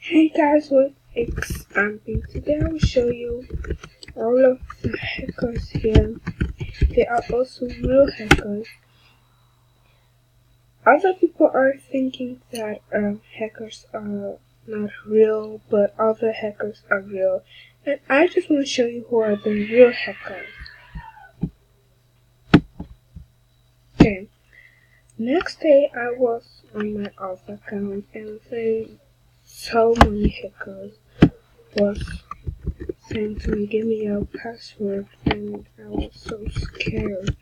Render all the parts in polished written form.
Hey guys, what's X today I will show you all of the hackers here. They are also real hackers. Other people are thinking that hackers are not real, but other hackers are real. And I just want to show you who are the real hackers. Okay, next day I was on my off account and then so many hackers was saying to me, give me your password, and I was so scared.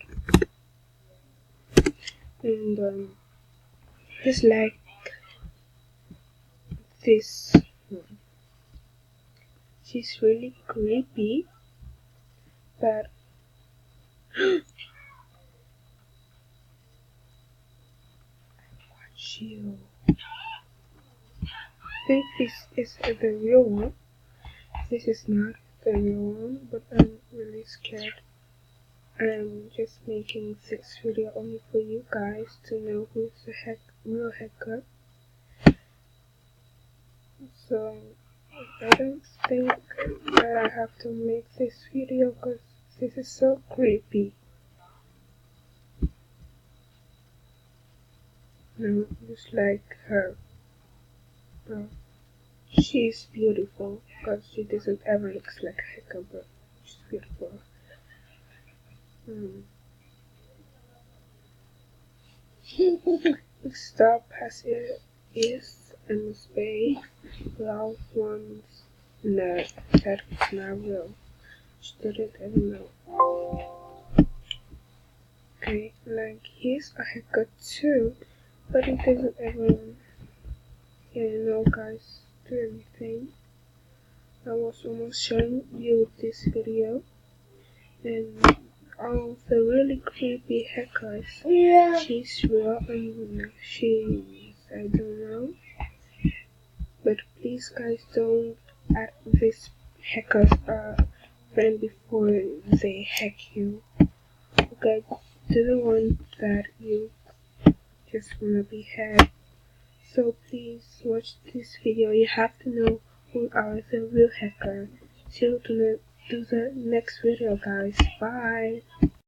And it's like this. She's really creepy, but you. I think this is the real one. This is not the real one, but I'm really scared. I'm just making this video only for you guys to know who's the real hacker. So I don't think that I have to make this video because this is so creepy. No, just like her. Bro. She's beautiful because she doesn't ever look like a hacker, but she's beautiful. Stop as it is and spay loud ones. No, that is not real. She didn't even know. Okay, like he's a hacker too, but he doesn't ever, guys, do anything. I was almost showing you this video, and all the really creepy hackers. Yeah. She's real and she's, I don't know. But please guys don't add this hackers friend before they hack you. Okay, do the one that you just wanna be hacked. So please watch this video. You have to know who are the real hacker. See you to the next video guys. Bye.